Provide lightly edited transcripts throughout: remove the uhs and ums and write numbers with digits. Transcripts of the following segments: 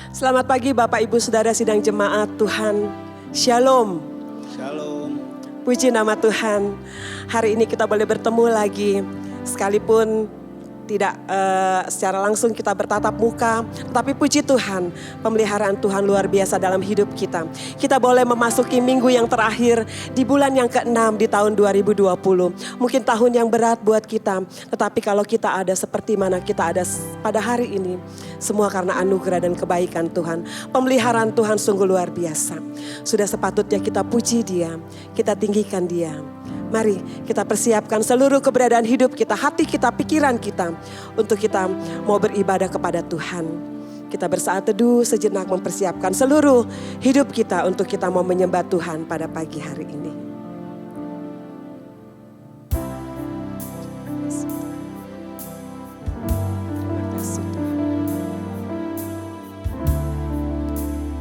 Selamat pagi Bapak Ibu Saudara sidang jemaat Tuhan. Shalom. Shalom. Puji nama Tuhan. Hari ini kita boleh bertemu lagi. Sekalipun tidak secara langsung kita bertatap muka. Tapi puji Tuhan, pemeliharaan Tuhan luar biasa dalam hidup kita. Kita boleh memasuki minggu yang terakhir di bulan yang ke-6 di tahun 2020. Mungkin tahun yang berat buat kita. Tetapi kalau kita ada seperti mana kita ada pada hari ini. Semua karena anugerah dan kebaikan Tuhan. Pemeliharaan Tuhan sungguh luar biasa. Sudah sepatutnya kita puji Dia. Kita tinggikan Dia. Mari kita persiapkan seluruh keberadaan hidup kita, hati kita, pikiran kita. Untuk kita mau beribadah kepada Tuhan. Kita bersaat teduh sejenak mempersiapkan seluruh hidup kita untuk kita mau menyembah Tuhan pada pagi hari ini.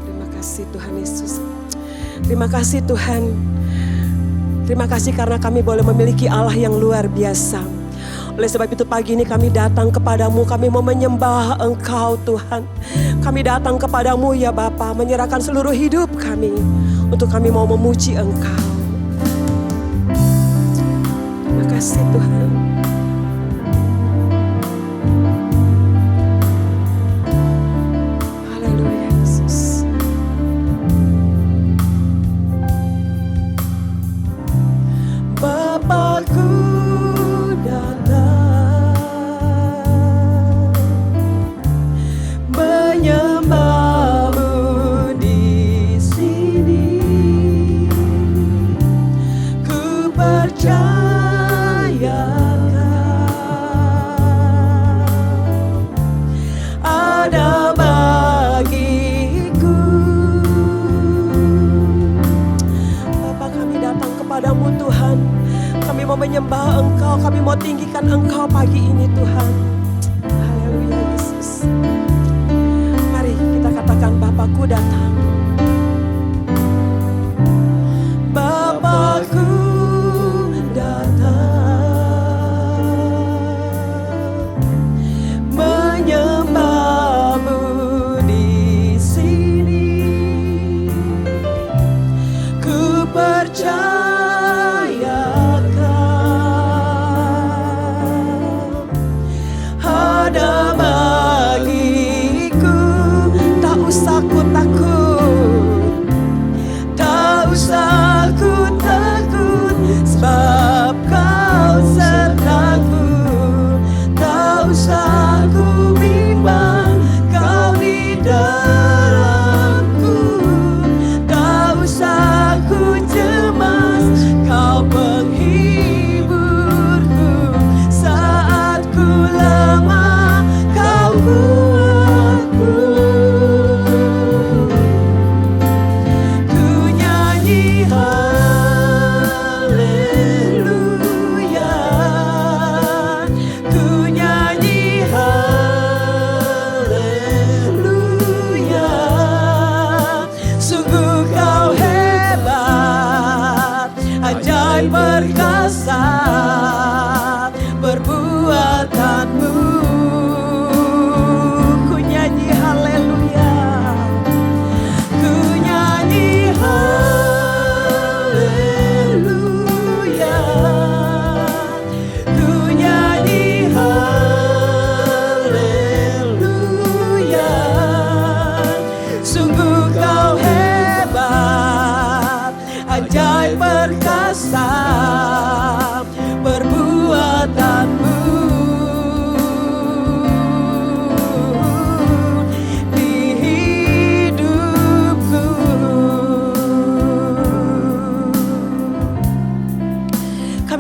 Terima kasih Tuhan Yesus. Terima kasih Tuhan. Terima kasih karena kami boleh memiliki Allah yang luar biasa. Oleh sebab itu pagi ini kami datang kepadamu, kami mau menyembah Engkau Tuhan. Kami datang kepadamu ya Bapa, menyerahkan seluruh hidup kami. Untuk kami mau memuji Engkau. Terima kasih Tuhan. Menyembah Engkau, kami mau tinggikan Engkau pagi ini Tuhan. Haleluya Yesus. Mari kita katakan Bapakku datang. Bapakku datang, menyembahmu di sini. Ku percaya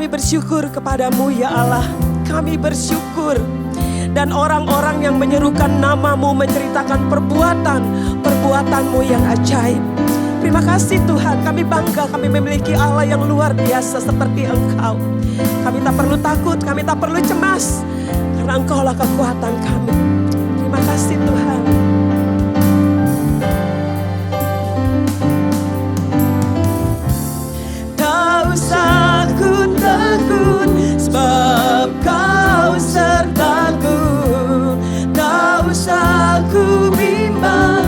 bersyukur kepadamu ya Allah. Kami bersyukur. Dan orang-orang yang menyerukan namamu menceritakan perbuatanmu yang ajaib. Terima kasih Tuhan, kami bangga kami memiliki Allah yang luar biasa seperti Engkau. Kami tak perlu takut, kami tak perlu cemas. Karena Engkaulah kekuatan kami. Terima kasih Tuhan. Tak usah ku takut, sebab Kau sertaku. Tak usah ku bimbang,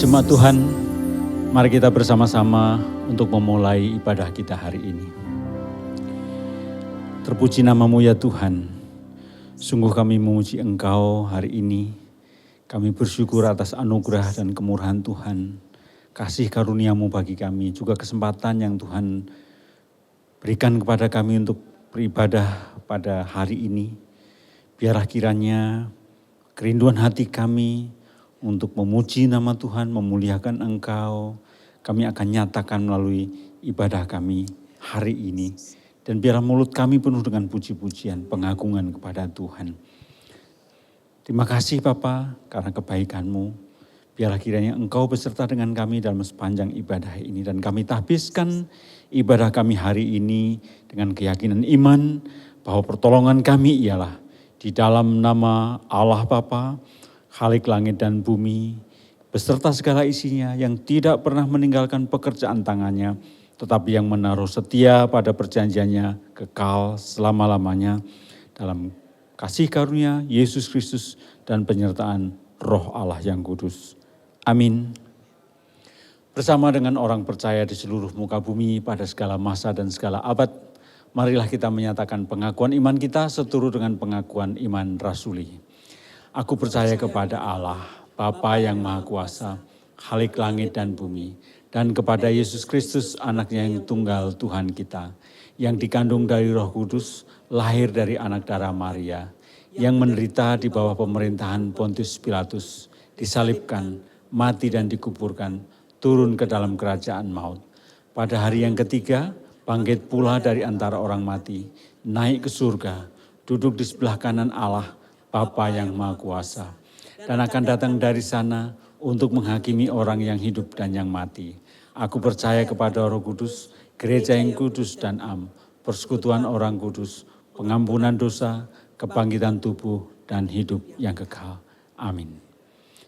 Jemaat Tuhan, mari kita bersama-sama untuk memulai ibadah kita hari ini. Terpuji nama-Mu ya Tuhan, sungguh kami memuji Engkau hari ini. Kami bersyukur atas anugerah dan kemurahan Tuhan, kasih karunia-Mu bagi kami, juga kesempatan yang Tuhan berikan kepada kami untuk beribadah pada hari ini. Biarlah kiranya kerinduan hati kami untuk memuji nama Tuhan, memuliakan Engkau, kami akan nyatakan melalui ibadah kami hari ini. Dan biarlah mulut kami penuh dengan puji-pujian, pengagungan kepada Tuhan. Terima kasih Bapa karena kebaikan-Mu. Biarlah kiranya Engkau beserta dengan kami dalam sepanjang ibadah ini. Dan kami tahbiskan ibadah kami hari ini dengan keyakinan iman bahwa pertolongan kami ialah di dalam nama Allah Bapa, Khalik langit dan bumi, beserta segala isinya, yang tidak pernah meninggalkan pekerjaan tangannya, tetapi yang menaruh setia pada perjanjiannya kekal selama-lamanya, dalam kasih karunia Yesus Kristus dan penyertaan Roh Allah yang kudus. Amin. Bersama dengan orang percaya di seluruh muka bumi pada segala masa dan segala abad, marilah kita menyatakan pengakuan iman kita seturut dengan pengakuan iman rasuli. Aku percaya kepada Allah, Bapa yang Maha Kuasa, Khalik langit dan bumi, dan kepada Yesus Kristus, Anaknya yang tunggal Tuhan kita, yang dikandung dari Roh Kudus, lahir dari anak darah Maria, yang menderita di bawah pemerintahan Pontius Pilatus, disalibkan, mati dan dikuburkan, turun ke dalam kerajaan maut. Pada hari yang ketiga, bangkit pula dari antara orang mati, naik ke surga, duduk di sebelah kanan Allah, Bapa yang Maha Kuasa, dan akan datang dari sana untuk menghakimi orang yang hidup dan yang mati. Aku percaya kepada Roh Kudus, gereja yang kudus dan am, persekutuan orang kudus, pengampunan dosa, kebangkitan tubuh, dan hidup yang kekal. Amin.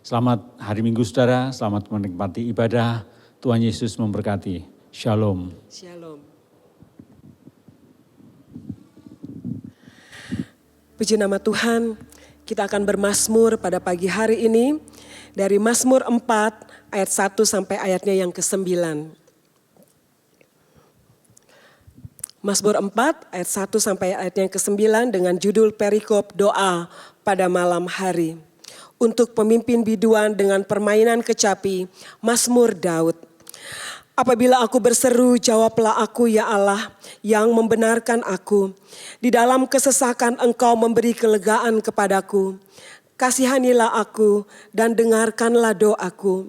Selamat hari Minggu saudara, selamat menikmati ibadah. Tuhan Yesus memberkati. Shalom. Shalom. Puji nama Tuhan, kita akan bermazmur pada pagi hari ini dari Mazmur 4 ayat 1 sampai ayatnya yang ke-9. Mazmur 4 ayat 1 sampai ayatnya yang ke-9 dengan judul perikop doa pada malam hari. Untuk pemimpin biduan dengan permainan kecapi, Mazmur Daud. Apabila aku berseru, jawablah aku ya Allah yang membenarkan aku. Di dalam kesesakan Engkau memberi kelegaan kepadaku. Kasihanilah aku dan dengarkanlah doaku.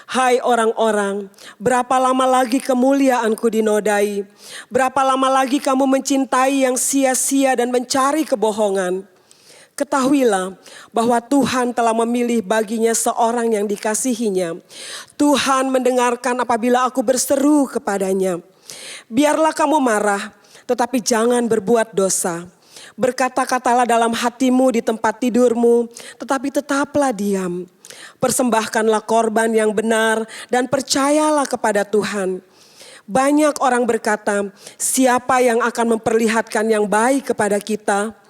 Hai orang-orang, berapa lama lagi kemuliaanku dinodai? Berapa lama lagi kamu mencintai yang sia-sia dan mencari kebohongan? Ketahuilah bahwa Tuhan telah memilih baginya seorang yang dikasihinya. Tuhan mendengarkan apabila aku berseru kepadanya. Biarlah kamu marah, tetapi jangan berbuat dosa. Berkata-katalah dalam hatimu di tempat tidurmu, tetapi tetaplah diam. Persembahkanlah korban yang benar dan percayalah kepada Tuhan. Banyak orang berkata, siapa yang akan memperlihatkan yang baik kepada kita?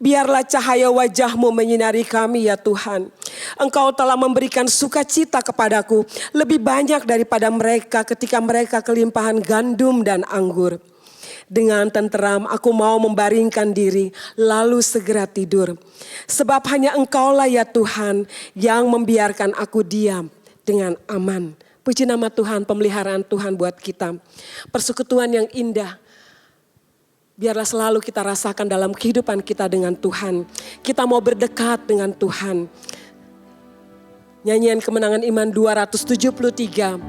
Biarlah cahaya wajah-Mu menyinari kami ya Tuhan. Engkau telah memberikan sukacita kepadaku lebih banyak daripada mereka ketika mereka kelimpahan gandum dan anggur. Dengan tenteram aku mau membaringkan diri lalu segera tidur. Sebab hanya Engkaulah ya Tuhan yang membiarkan aku diam dengan aman. Puji nama Tuhan, pemeliharaan Tuhan buat kita. Persekutuan yang indah. Biarlah selalu kita rasakan dalam kehidupan kita dengan Tuhan. Kita mau berdekat dengan Tuhan. Nyanyian Kemenangan Iman 273.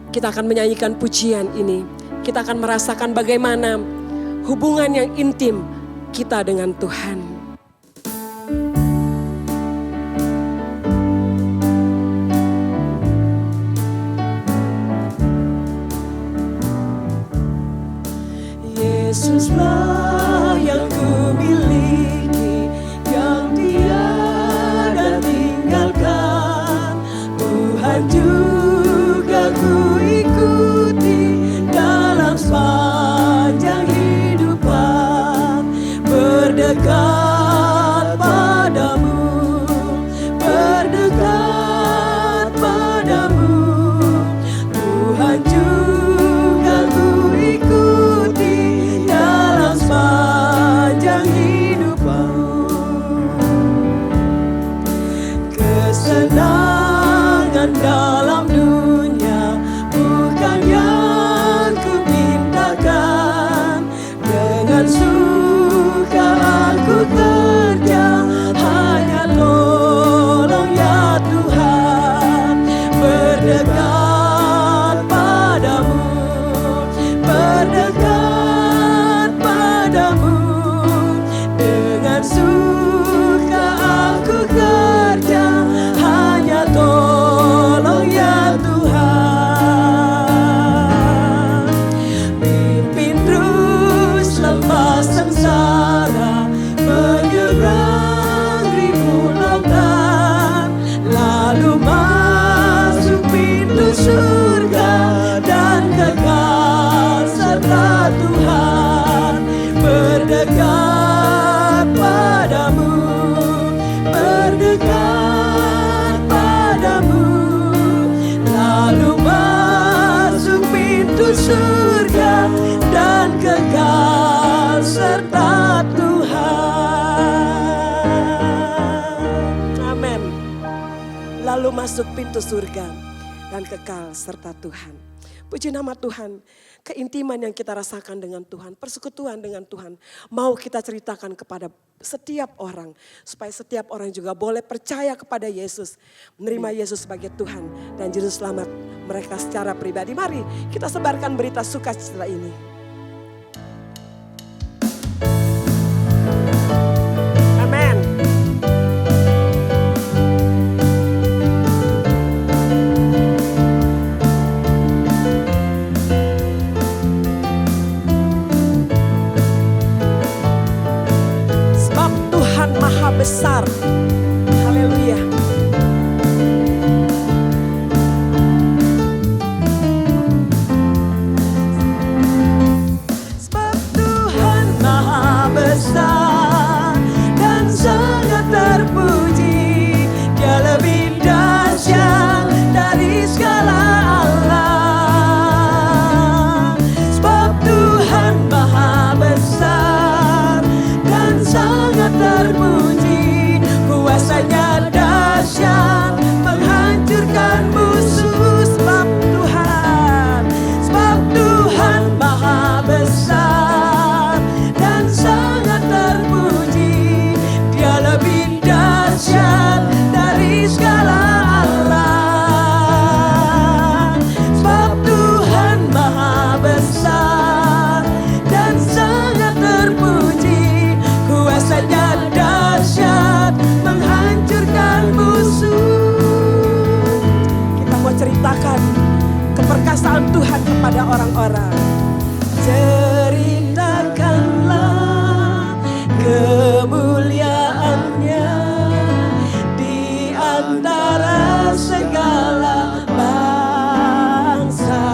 Kita akan menyanyikan pujian ini. Kita akan merasakan bagaimana hubungan yang intim kita dengan Tuhan. Yesuslah yang ku miliki, yang tiada tinggalkan. Tuhan juga ku ikuti dalam sepanjang hidupan. Berdekat padamu, berdekat padamu. kesenangan dalam dunia bukan yang ku mintakan. Dengan suka aku kerja, hanya tolong ya Tuhan. Berdekat padamu, berdekat padamu. Dengan suka aku kerja, hanya tolong ya Tuhan. Pimpin terus lepas sengsara, menyeberang ribu lautan, lalu masuk pintu surga dan kekal serta Tuhan. Berdekat padamu, berdekat padamu, lalu masuk pintu surga dan kekal serta Tuhan. Amin. Lalu masuk pintu surga dan kekal serta Tuhan. Puji nama Tuhan, keintiman yang kita rasakan dengan Tuhan, persekutuan dengan Tuhan, mau kita ceritakan kepada setiap orang, supaya setiap orang juga boleh percaya kepada Yesus, menerima Yesus sebagai Tuhan dan Juru Selamat mereka secara pribadi. Mari kita sebarkan berita sukacita ini. Amin. Sebab Tuhan Maha Besar. Haleluya. Sebab Tuhan Maha Besar dan sangat terpuji. Dia lebih dahsyat dari segala Allah. Sebab Tuhan Maha Besar dan sangat terpuji. Kuasanya dahsyat menghancurkan musuh. Sebab Tuhan Maha Besar dan sangat terpuji. Dia lebih dahsyat dari segala Allah. Sebab Tuhan Maha Besar dan sangat terpuji. Kuasanya dahsyat menghancurkan musuh. Kita mau ceritakan keperkasaan Tuhan kepada orang-orang. Ceritakanlah kemuliaannya di antara segala bangsa,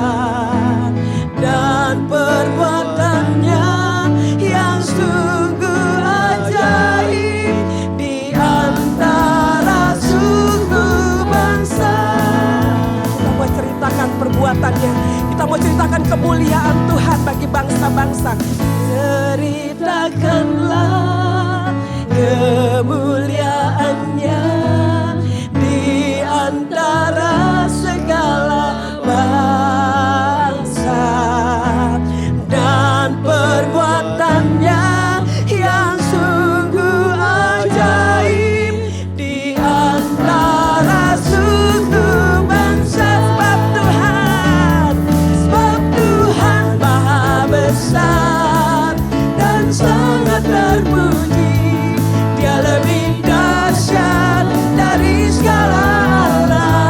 dan perbuatannya yang sungguh ajaib di antara suku bangsa. Kita mau ceritakan perbuatannya, kita mau ceritakan kemuliaan Tuhan bagi bangsa-bangsa. Ceritakanlah kemuliaannya di antara segala bangsa, dan perbuatannya yang sungguh ajaib di antara suku bangsa. Sebab Tuhan Maha Besar dan sangat terpuji. Dia lebih dahsyat dari segala Allah.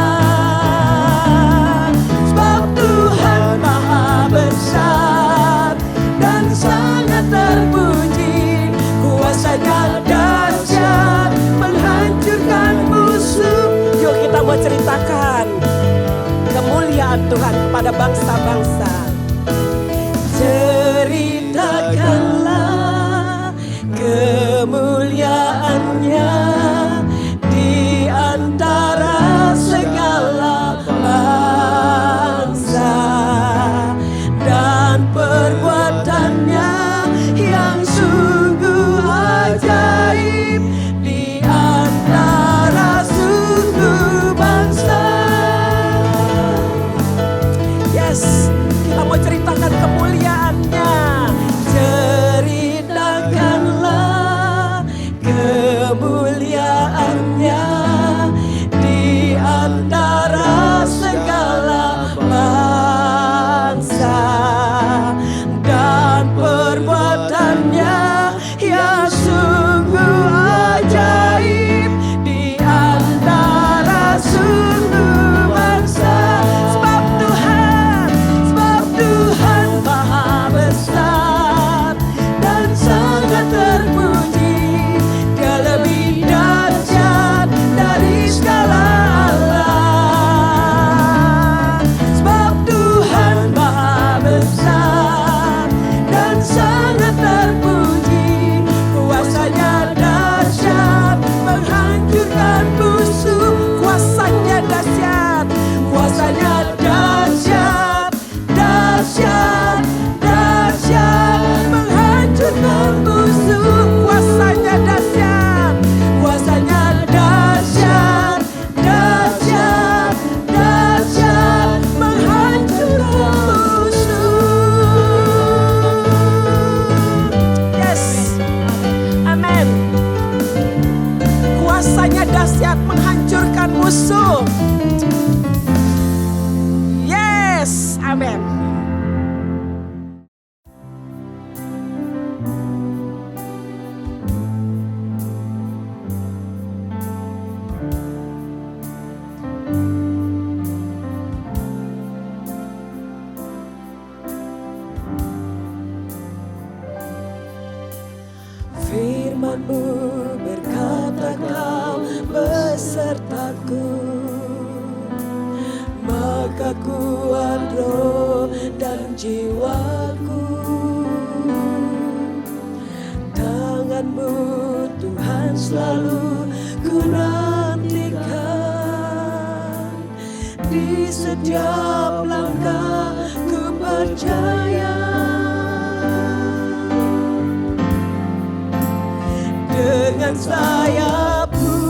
Sebab Tuhan Maha Besar dan sangat terpuji. Kuasanya dahsyat menghancurkan musuh. Yuk kita mau ceritakan kemuliaan Tuhan kepada bangsa-bangsa. Ceritakanlah kemuliaannya di antara segala bangsa, dan perbuatannya yang sungguh ajaib di antara suku musuh. Yes, amin. Firman-Mu berkata Kau besertaku, maka kuat roh dan jiwaku. Tangan-Mu Tuhan selalu ku nantikan, di setiap langkah ku percaya. Dengan sayap-Mu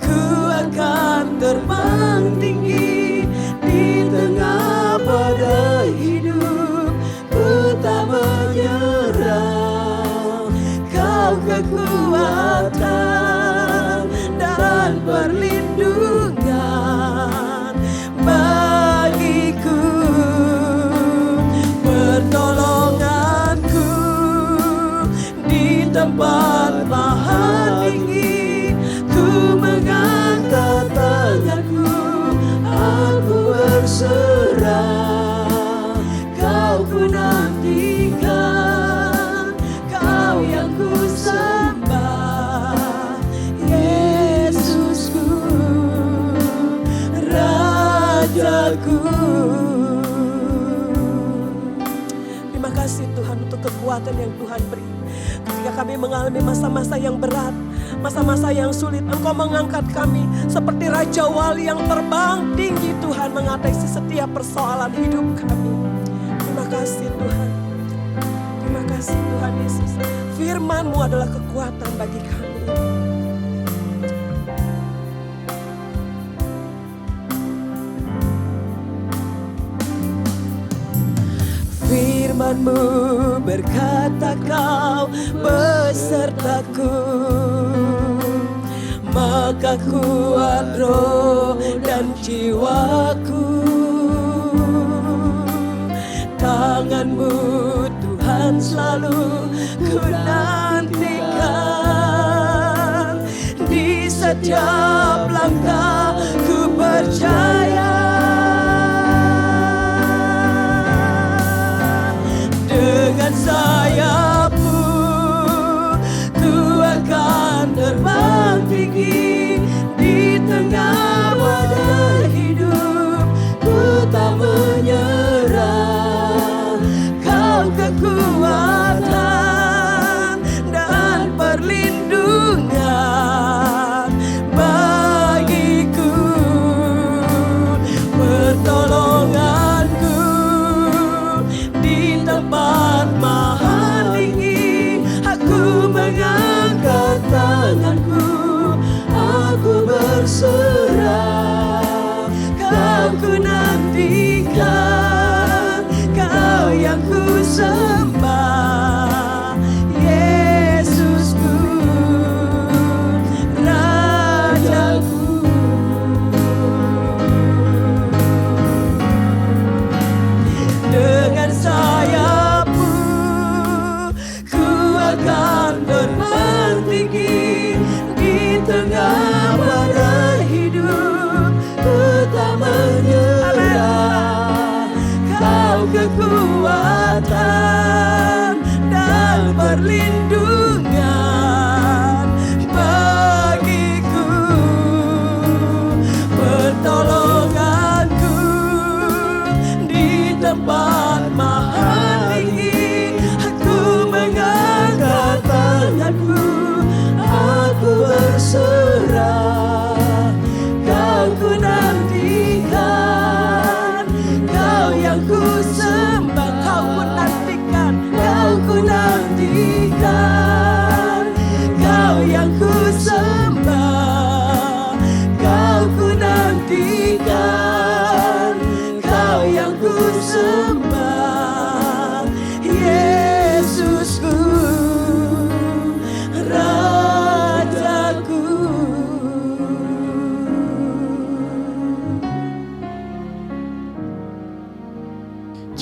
ku akan terbang tinggi, di tengah badai hidup ku tak menyerah. Kau kekuatan dan perlindungan bagiku, pertolonganku di tempat bahan tinggi. Ku mengangkat tanganku, aku berserah. Kau ku nantikan, Kau yang ku sembah, Yesusku, Rajaku. Terima kasih Tuhan untuk kekuatan yang Tuhan beri. Ketika kami mengalami masa-masa yang berat, masa-masa yang sulit, Engkau mengangkat kami seperti Raja Wali yang terbang tinggi Tuhan, mengatasi setiap persoalan hidup kami. Terima kasih Tuhan. Terima kasih Tuhan Yesus. Firman-Mu adalah kekuatan bagi kami. Firman-Mu berkata Kau besertaku, maka kuat roh dan jiwaku. Tangan-Mu Tuhan selalu ku nantikan, di setiap langkah ku percaya. Dengan sayap-Mu ku akan terbang tinggi, di tengah badai hidup ku tak menyerah. Kau kekuatan dan perlindungan bagiku,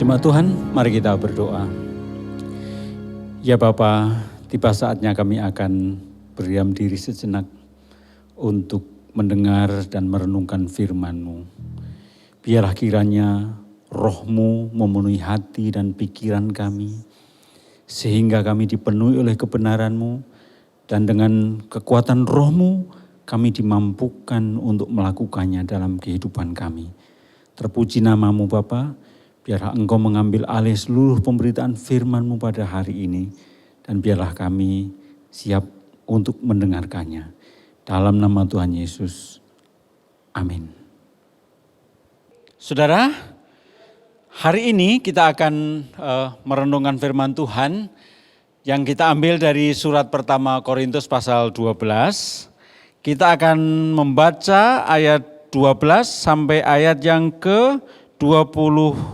Jemaat Tuhan, mari kita berdoa. Ya Bapa, tiba saatnya kami akan berdiam diri sejenak untuk mendengar dan merenungkan firman-Mu. Biarlah kiranya Roh-Mu memenuhi hati dan pikiran kami, sehingga kami dipenuhi oleh kebenaran-Mu, dan dengan kekuatan Roh-Mu kami dimampukan untuk melakukannya dalam kehidupan kami. Terpuji nama-Mu Bapa. Biarlah Engkau mengambil alih seluruh pemberitaan firman-Mu pada hari ini. Dan biarlah kami siap untuk mendengarkannya. Dalam nama Tuhan Yesus. Amin. Saudara, hari ini kita akan merenungkan firman Tuhan yang kita ambil dari surat pertama Korintus pasal 12. Kita akan membaca ayat 12 sampai ayat yang ke-27.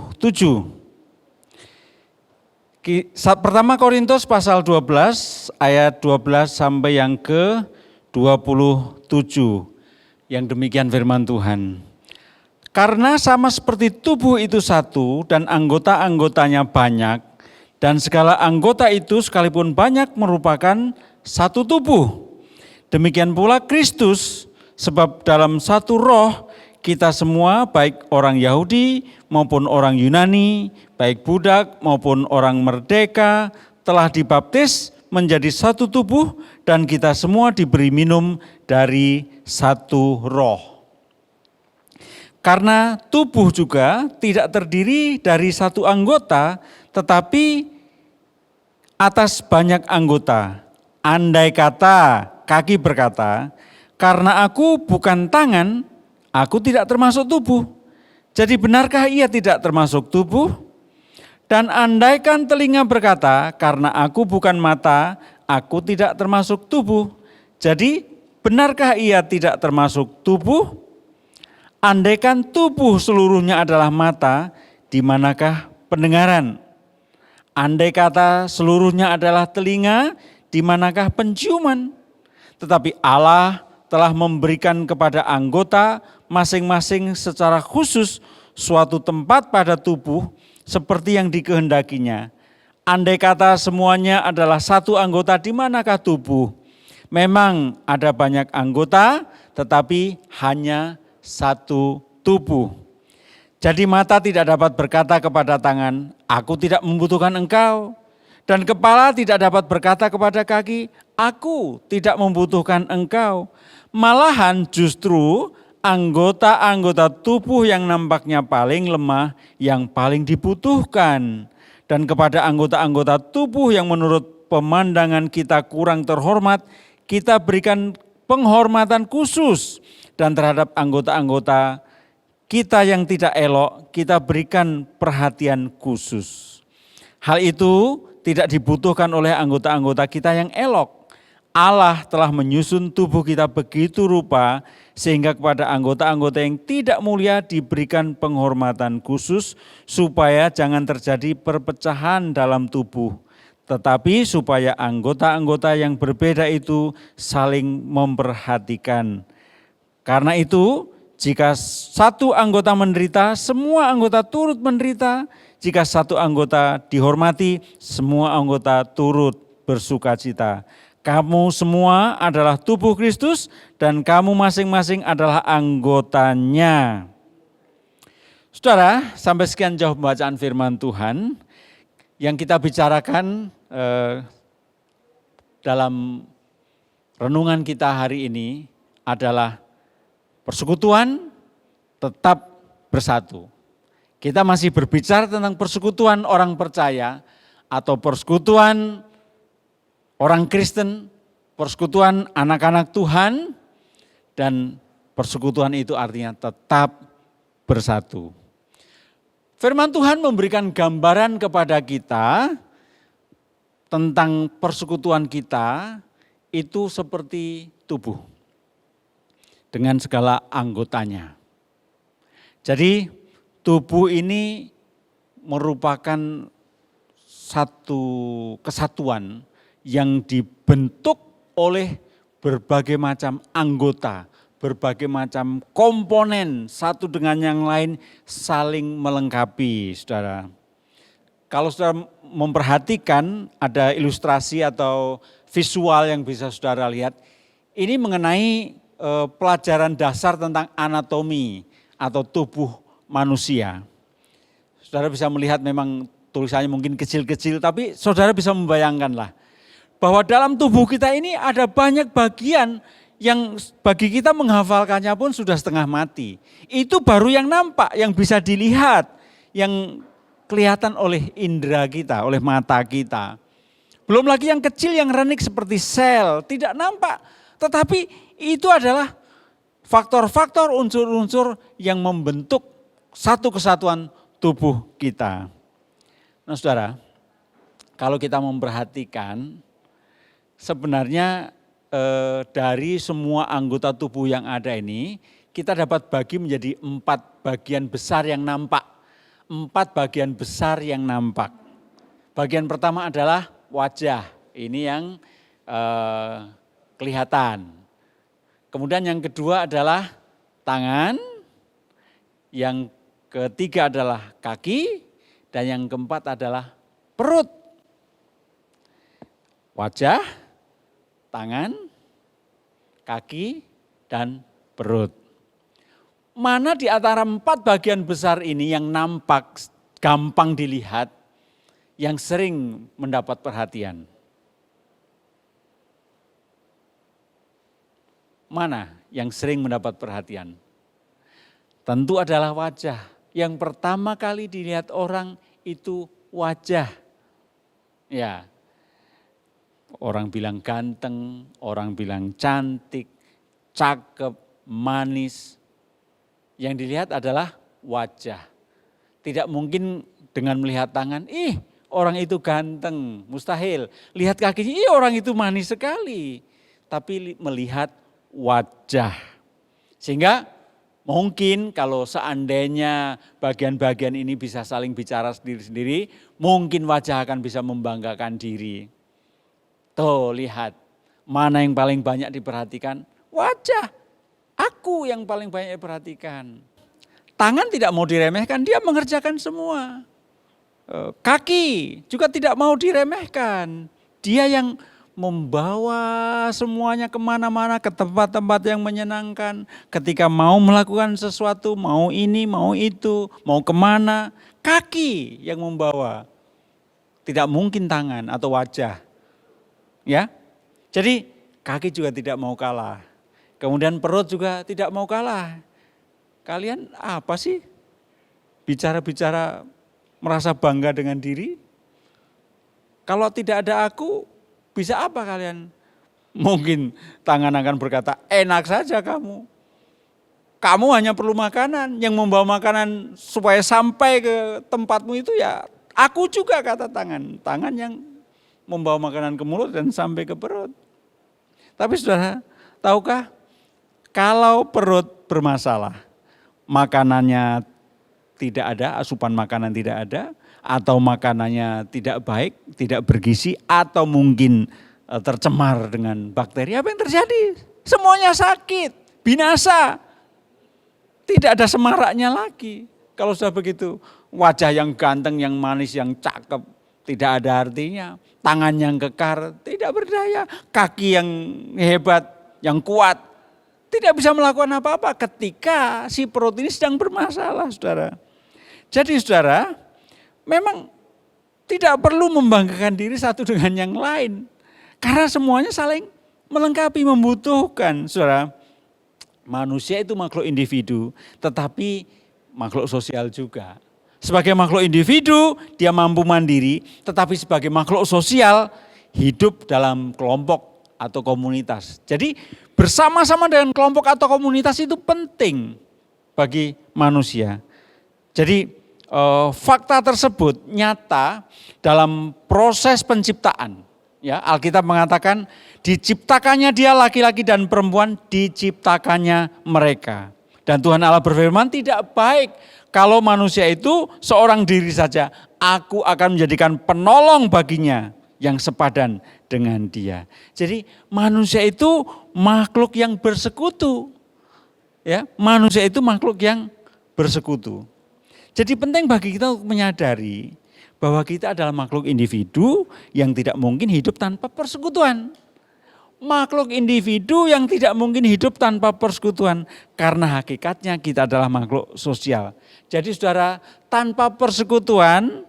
Pertama Korintus pasal 12 ayat 12 sampai yang ke-27. Yang demikian firman Tuhan. Karena sama seperti tubuh itu satu dan anggota-anggotanya banyak, dan segala anggota itu sekalipun banyak merupakan satu tubuh. Demikian pula Kristus, sebab dalam satu roh kita semua, baik orang Yahudi maupun orang Yunani, baik budak maupun orang merdeka, telah dibaptis menjadi satu tubuh, dan kita semua diberi minum dari satu roh. Karena tubuh juga tidak terdiri dari satu anggota, tetapi atas banyak anggota. Andai kata kaki berkata, karena aku bukan tangan, aku tidak termasuk tubuh. Jadi benarkah ia tidak termasuk tubuh? Dan andaikan telinga berkata, karena aku bukan mata, aku tidak termasuk tubuh. Jadi benarkah ia tidak termasuk tubuh? Andaikan tubuh seluruhnya adalah mata, di manakah pendengaran? Andai kata seluruhnya adalah telinga, di manakah penciuman? Tetapi Allah telah memberikan kepada anggota masing-masing secara khusus suatu tempat pada tubuh seperti yang dikehendakinya. Andai kata semuanya adalah satu anggota, di manakah tubuh? Memang ada banyak anggota, tetapi hanya satu tubuh. Jadi mata tidak dapat berkata kepada tangan, aku tidak membutuhkan engkau. Dan kepala tidak dapat berkata kepada kaki, aku tidak membutuhkan engkau. Malahan justru anggota-anggota tubuh yang nampaknya paling lemah yang paling dibutuhkan. Dan kepada anggota-anggota tubuh yang menurut pemandangan kita kurang terhormat, kita berikan penghormatan khusus. Dan terhadap anggota-anggota kita yang tidak elok, kita berikan perhatian khusus. Hal itu tidak dibutuhkan oleh anggota-anggota kita yang elok. Allah telah menyusun tubuh kita begitu rupa sehingga kepada anggota-anggota yang tidak mulia diberikan penghormatan khusus supaya jangan terjadi perpecahan dalam tubuh, tetapi supaya anggota-anggota yang berbeda itu saling memperhatikan. Karena itu, jika satu anggota menderita, semua anggota turut menderita. Jika satu anggota dihormati, semua anggota turut bersukacita. Kamu semua adalah tubuh Kristus dan kamu masing-masing adalah anggotanya. Saudara, sampai sekian jauh pembacaan firman Tuhan yang kita bicarakan dalam renungan kita hari ini adalah persekutuan tetap bersatu. Kita masih berbicara tentang persekutuan orang percaya atau persekutuan orang Kristen, persekutuan anak-anak Tuhan, dan persekutuan itu artinya tetap bersatu. Firman Tuhan memberikan gambaran kepada kita tentang persekutuan kita itu seperti tubuh dengan segala anggotanya. Jadi tubuh ini merupakan satu kesatuan yang dibentuk oleh berbagai macam anggota, berbagai macam komponen, satu dengan yang lain saling melengkapi, saudara. kalau saudara memperhatikan ada ilustrasi atau visual yang bisa saudara lihat, ini mengenai pelajaran dasar tentang anatomi atau tubuh manusia. Saudara bisa melihat memang tulisannya mungkin kecil-kecil, tapi saudara bisa membayangkanlah bahwa dalam tubuh kita ini ada banyak bagian yang bagi kita menghafalkannya pun sudah setengah mati. Itu baru yang nampak, yang bisa dilihat, yang kelihatan oleh indera kita, oleh mata kita. Belum lagi yang kecil, yang renik seperti sel, tidak nampak. Tetapi itu adalah faktor-faktor, unsur-unsur yang membentuk satu kesatuan tubuh kita. Nah saudara, kalau kita memperhatikan sebenarnya dari semua anggota tubuh yang ada ini, kita dapat bagi menjadi 4 bagian besar yang nampak. 4 bagian besar yang nampak. Bagian pertama adalah wajah, ini yang kelihatan. Kemudian yang kedua adalah tangan, yang ketiga adalah kaki, dan yang keempat adalah perut. Wajah, tangan, kaki, dan perut. Mana di antara 4 bagian besar ini yang nampak, gampang dilihat, yang sering mendapat perhatian? Mana yang sering mendapat perhatian? Tentu adalah wajah. Yang pertama kali dilihat orang itu wajah. Ya, orang bilang ganteng, orang bilang cantik, cakep, manis. Yang dilihat adalah wajah. Tidak mungkin dengan melihat tangan, orang itu ganteng, mustahil. Lihat kakinya, orang itu manis sekali. Tapi melihat wajah. Sehingga mungkin kalau seandainya bagian-bagian ini bisa saling bicara sendiri-sendiri, mungkin wajah akan bisa membanggakan diri. Tuh lihat, mana yang paling banyak diperhatikan? Wajah. Aku yang paling banyak diperhatikan. Tangan tidak mau diremehkan, dia mengerjakan semua. Kaki juga tidak mau diremehkan. Dia yang membawa semuanya kemana-mana, ke tempat-tempat yang menyenangkan. Ketika mau melakukan sesuatu, mau ini, mau itu, mau kemana, kaki yang membawa. Tidak mungkin tangan atau wajah. Ya, jadi kaki juga tidak mau kalah. Kemudian perut juga tidak mau kalah. Kalian apa sih? Bicara-bicara merasa bangga dengan diri? Kalau tidak ada aku, bisa apa kalian? Mungkin tangan akan berkata, enak saja kamu. Kamu hanya perlu makanan, yang membawa makanan supaya sampai ke tempatmu itu ya aku juga, kata tangan. Tangan yang membawa makanan ke mulut dan sampai ke perut. Tapi saudara, tahukah? Kalau perut bermasalah, makanannya tidak ada, asupan makanan tidak ada, atau makanannya tidak baik, tidak bergizi, atau mungkin tercemar dengan bakteri, apa yang terjadi? Semuanya sakit, binasa. Tidak ada semaraknya lagi. Kalau sudah begitu, wajah yang ganteng, yang manis, yang cakep, tidak ada artinya. Tangan yang kekar, tidak berdaya. Kaki yang hebat, yang kuat, tidak bisa melakukan apa-apa ketika si perut ini sedang bermasalah, saudara. Jadi saudara, memang tidak perlu membanggakan diri satu dengan yang lain. Karena semuanya saling melengkapi, membutuhkan, saudara. Manusia itu makhluk individu, tetapi makhluk sosial juga. Sebagai makhluk individu, dia mampu mandiri, tetapi sebagai makhluk sosial, hidup dalam kelompok atau komunitas. Jadi bersama-sama dengan kelompok atau komunitas itu penting bagi manusia. Jadi fakta tersebut nyata dalam proses penciptaan. Ya, Alkitab mengatakan diciptakannya dia laki-laki dan perempuan, diciptakannya mereka. Dan Tuhan Allah berfirman, tidak baik kalau manusia itu seorang diri saja. Aku akan menjadikan penolong baginya yang sepadan dengan dia. Jadi manusia itu makhluk yang bersekutu. Ya, manusia itu makhluk yang bersekutu. Jadi penting bagi kita untuk menyadari bahwa kita adalah makhluk individu yang tidak mungkin hidup tanpa persekutuan. Makhluk individu yang tidak mungkin hidup tanpa persekutuan, karena hakikatnya kita adalah makhluk sosial. Jadi saudara, tanpa persekutuan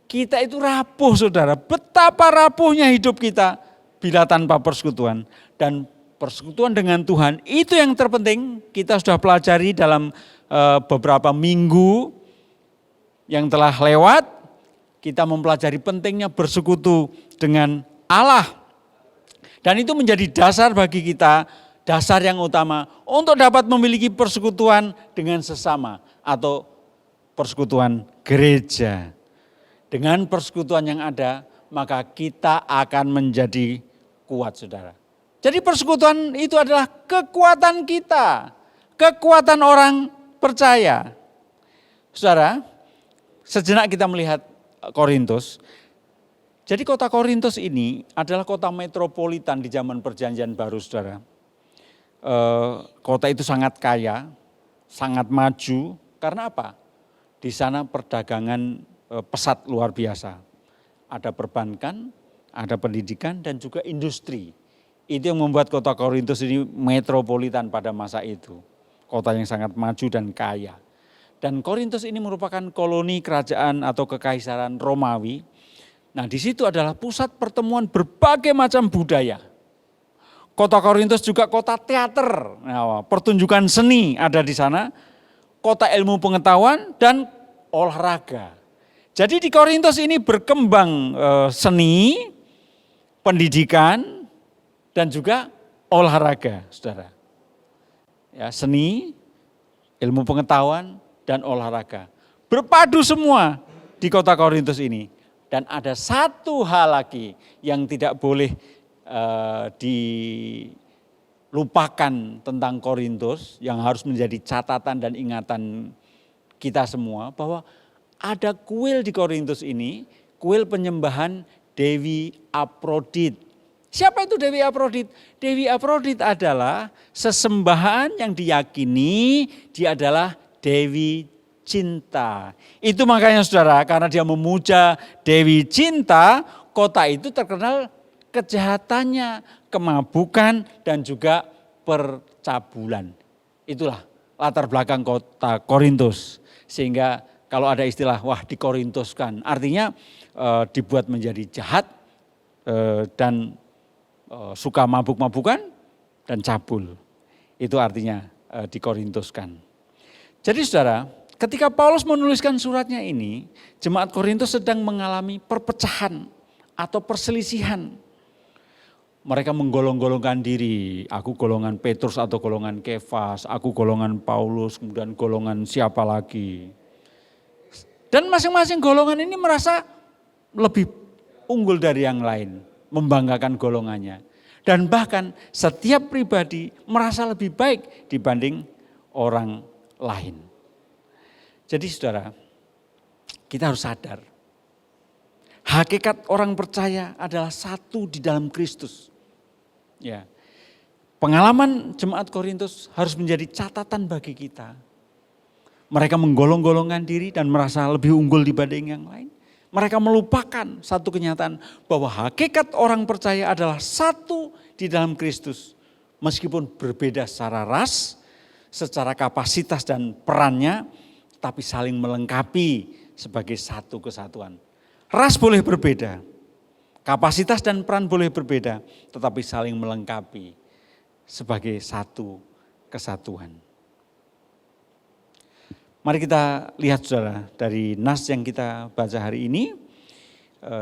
kita itu rapuh saudara. Betapa rapuhnya hidup kita bila tanpa persekutuan. Dan persekutuan dengan Tuhan itu yang terpenting. Kita sudah pelajari dalam beberapa minggu yang telah lewat. Kita mempelajari pentingnya bersekutu dengan Allah. Dan itu menjadi dasar bagi kita, dasar yang utama untuk dapat memiliki persekutuan dengan sesama atau persekutuan gereja. Dengan persekutuan yang ada, maka kita akan menjadi kuat, saudara. Jadi persekutuan itu adalah kekuatan kita, kekuatan orang percaya. Saudara, sejenak kita melihat Korintus. Jadi kota Korintus ini adalah kota metropolitan di zaman perjanjian baru, saudara. Kota itu sangat kaya, sangat maju. Karena apa? Di sana perdagangan pesat luar biasa. Ada perbankan, ada pendidikan dan juga industri. Itu yang membuat kota Korintus ini metropolitan pada masa itu. Kota yang sangat maju dan kaya. Dan Korintus ini merupakan koloni kerajaan atau kekaisaran Romawi. Nah, di situ adalah pusat pertemuan berbagai macam budaya. Kota Korintus juga kota teater, nah, pertunjukan seni ada di sana, kota ilmu pengetahuan dan olahraga. Jadi di Korintus ini berkembang seni, pendidikan dan juga olahraga, saudara. Ya, seni, ilmu pengetahuan dan olahraga berpadu semua di kota Korintus ini. Dan ada satu hal lagi yang tidak boleh dilupakan tentang Korintus, yang harus menjadi catatan dan ingatan kita semua, bahwa ada kuil di Korintus ini, kuil penyembahan Dewi Afrodit. Siapa itu Dewi Afrodit? Dewi Afrodit adalah sesembahan yang diyakini dia adalah Dewi Cinta. Itu makanya saudara, karena dia memuja Dewi Cinta, kota itu terkenal kejahatannya, kemabukan dan juga percabulan. Itulah latar belakang kota Korintus. Sehingga kalau ada istilah wah dikorintuskan, artinya dibuat menjadi jahat dan suka mabuk-mabukan dan cabul. Itu artinya dikorintuskan. Jadi saudara, ketika Paulus menuliskan suratnya ini, jemaat Korintus sedang mengalami perpecahan atau perselisihan. Mereka menggolong-golongkan diri, aku golongan Petrus atau golongan Kefas, aku golongan Paulus, kemudian golongan siapa lagi. Dan masing-masing golongan ini merasa lebih unggul dari yang lain, membanggakan golongannya. Dan bahkan setiap pribadi merasa lebih baik dibanding orang lain. Jadi saudara, kita harus sadar, hakikat orang percaya adalah satu di dalam Kristus. Ya, pengalaman jemaat Korintus harus menjadi catatan bagi kita. Mereka menggolong-golongkan diri dan merasa lebih unggul dibanding yang lain. Mereka melupakan satu kenyataan bahwa hakikat orang percaya adalah satu di dalam Kristus. Meskipun berbeda secara ras, secara kapasitas dan perannya, tapi saling melengkapi sebagai satu kesatuan. Ras boleh berbeda, kapasitas dan peran boleh berbeda, tetapi saling melengkapi sebagai satu kesatuan. Mari kita lihat saudara, dari nas yang kita baca hari ini,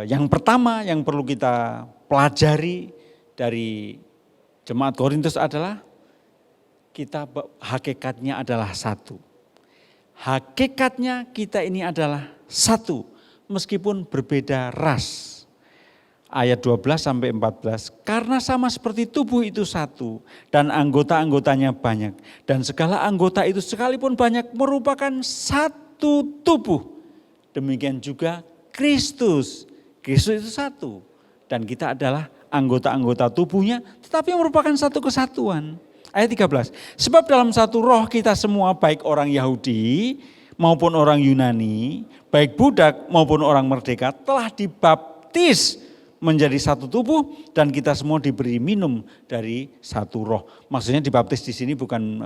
yang pertama yang perlu kita pelajari dari jemaat Korintus adalah kita hakikatnya adalah satu. Hakikatnya kita ini adalah satu, meskipun berbeda ras. Ayat 12 sampai 14, karena sama seperti tubuh itu satu dan anggota-anggotanya banyak. Dan segala anggota itu sekalipun banyak merupakan satu tubuh. Demikian juga Kristus. Kristus itu satu dan kita adalah anggota-anggota tubuhnya tetapi merupakan satu kesatuan. Ayat 13, sebab dalam satu roh kita semua baik orang Yahudi maupun orang Yunani, baik budak maupun orang merdeka telah dibaptis menjadi satu tubuh dan kita semua diberi minum dari satu roh. Maksudnya dibaptis di sini bukan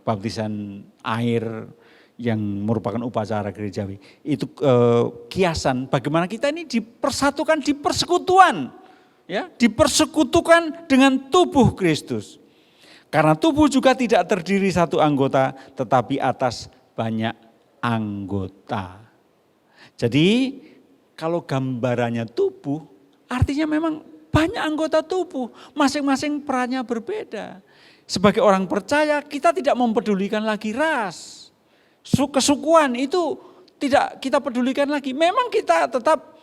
baptisan air yang merupakan upacara gerejawi. Itu kiasan bagaimana kita ini dipersatukan di persekutuan, ya, dipersekutukan dengan tubuh Kristus. Karena tubuh juga tidak terdiri satu anggota, tetapi atas banyak anggota. Jadi kalau gambarannya tubuh, artinya memang banyak anggota tubuh, masing-masing perannya berbeda. Sebagai orang percaya kita tidak mempedulikan lagi ras, kesukuan itu tidak kita pedulikan lagi. Memang kita tetap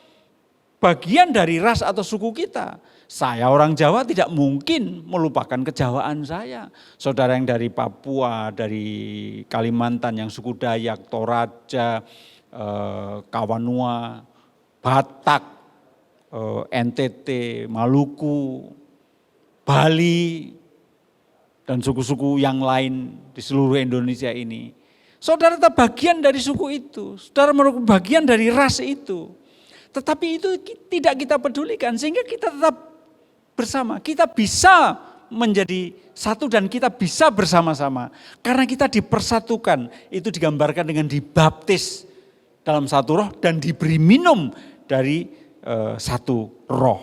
bagian dari ras atau suku kita. Saya orang Jawa tidak mungkin melupakan kejawaan saya. Saudara yang dari Papua, dari Kalimantan yang suku Dayak, Toraja, Kawanua, Batak, NTT, Maluku, Bali, dan suku-suku yang lain di seluruh Indonesia ini. Saudara tetap bagian dari suku itu, saudara merupakan bagian dari ras itu. Tetapi itu tidak kita pedulikan sehingga kita tetap bersama. Kita bisa menjadi satu dan kita bisa bersama-sama. Karena kita dipersatukan, itu digambarkan dengan dibaptis dalam satu roh dan diberi minum dari satu roh.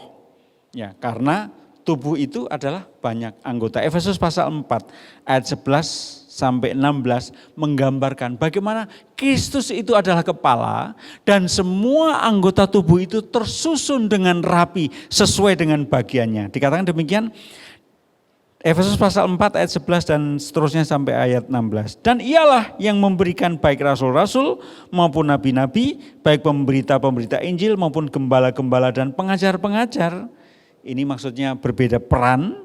Ya, karena tubuh itu adalah banyak anggota. Efesus pasal 4 ayat 11 sampai 16 menggambarkan bagaimana Kristus itu adalah kepala dan semua anggota tubuh itu tersusun dengan rapi sesuai dengan bagiannya. Dikatakan demikian Efesus pasal 4 ayat 11 dan seterusnya sampai ayat 16. Dan ialah yang memberikan baik rasul-rasul maupun nabi-nabi, baik pemberita-pemberita Injil maupun gembala-gembala dan pengajar-pengajar. Ini maksudnya berbeda peran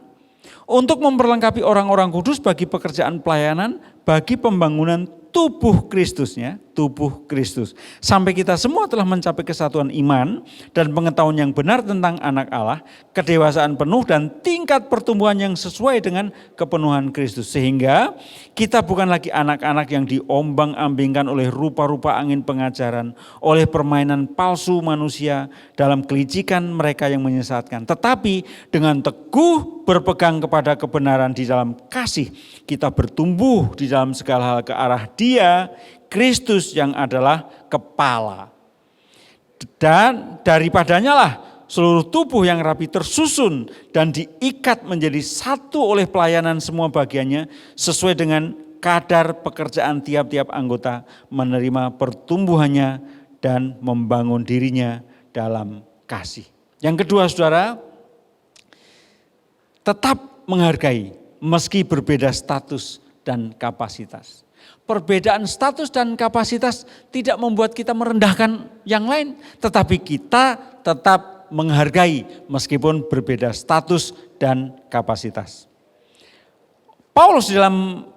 untuk memperlengkapi orang-orang kudus bagi pekerjaan pelayanan, bagi pembangunan tubuh Kristusnya, tubuh Kristus. Sampai kita semua telah mencapai kesatuan iman dan pengetahuan yang benar tentang anak Allah, kedewasaan penuh dan tingkat pertumbuhan yang sesuai dengan kepenuhan Kristus. Sehingga kita bukan lagi anak-anak yang diombang-ambingkan oleh rupa-rupa angin pengajaran, oleh permainan palsu manusia dalam kelicikan mereka yang menyesatkan. Tetapi dengan teguh berpegang kepada kebenaran di dalam kasih, kita bertumbuh di dalam segala hal ke arah Dia, Kristus yang adalah kepala. Dan daripadanya lah seluruh tubuh yang rapi tersusun dan diikat menjadi satu oleh pelayanan semua bagiannya sesuai dengan kadar pekerjaan tiap-tiap anggota menerima pertumbuhannya dan membangun dirinya dalam kasih. Yang kedua saudara, tetap menghargai meski berbeda status dan kapasitas. Perbedaan status dan kapasitas tidak membuat kita merendahkan yang lain, tetapi kita tetap menghargai meskipun berbeda status dan kapasitas. Paulus dalam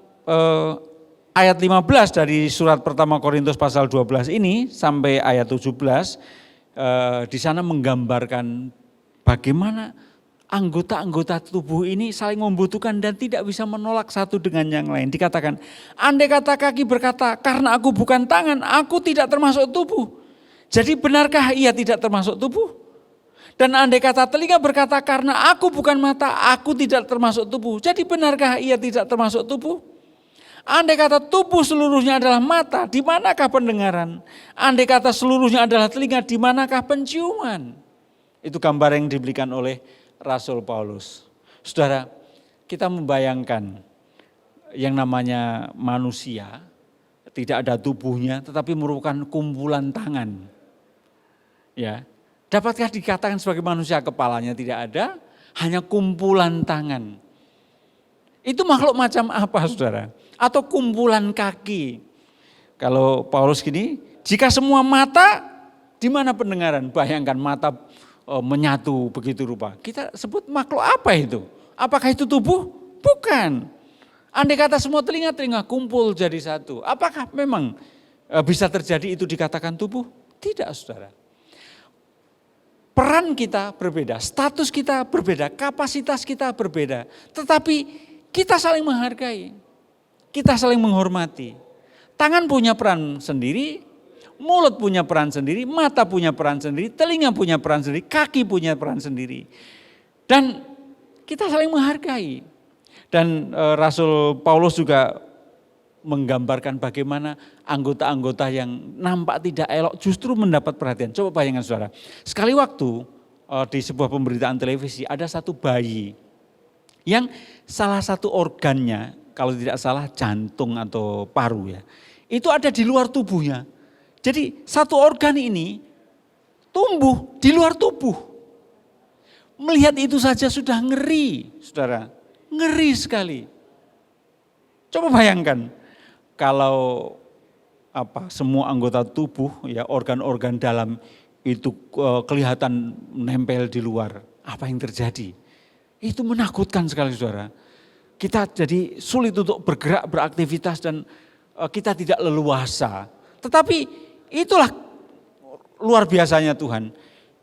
ayat 15 dari surat pertama Korintus pasal 12 ini sampai ayat 17 di sana menggambarkan bagaimana anggota-anggota tubuh ini saling membutuhkan dan tidak bisa menolak satu dengan yang lain. Dikatakan, andai kata kaki berkata, karena aku bukan tangan, aku tidak termasuk tubuh. Jadi benarkah ia tidak termasuk tubuh? Dan andai kata telinga berkata, karena aku bukan mata, aku tidak termasuk tubuh. Jadi benarkah ia tidak termasuk tubuh? Andai kata tubuh seluruhnya adalah mata, di manakah pendengaran? Andai kata seluruhnya adalah telinga, di manakah penciuman? Itu gambar yang diberikan oleh Rasul Paulus. Saudara, kita membayangkan yang namanya manusia tidak ada tubuhnya tetapi merupakan kumpulan tangan. Ya. Dapatkah dikatakan sebagai manusia kepalanya tidak ada, hanya kumpulan tangan. Itu makhluk macam apa saudara? Atau kumpulan kaki. Kalau Paulus gini, jika semua mata, di mana pendengaran? Bayangkan mata menyatu begitu rupa. Kita sebut makhluk apa itu? Apakah itu tubuh? Bukan. Andai kata semua telinga kumpul jadi satu. Apakah memang bisa terjadi itu dikatakan tubuh? Tidak saudara. Peran kita berbeda, status kita berbeda, kapasitas kita berbeda. Tetapi kita saling menghargai, kita saling menghormati. Tangan punya peran sendiri, mulut punya peran sendiri, mata punya peran sendiri, telinga punya peran sendiri, kaki punya peran sendiri. Dan kita saling menghargai. Dan Rasul Paulus juga menggambarkan bagaimana anggota-anggota yang nampak tidak elok justru mendapat perhatian. Coba bayangkan saudara, sekali waktu di sebuah pemberitaan televisi ada satu bayi yang salah satu organnya, kalau tidak salah jantung atau paru ya, itu ada di luar tubuhnya. Jadi satu organ ini tumbuh di luar tubuh. Melihat itu saja sudah ngeri, saudara. Ngeri sekali. Coba bayangkan kalau semua anggota tubuh ya, organ-organ dalam itu kelihatan nempel di luar. Apa yang terjadi? Itu menakutkan sekali saudara. Kita jadi sulit untuk bergerak, beraktivitas dan kita tidak leluasa. Tetapi itulah luar biasanya Tuhan.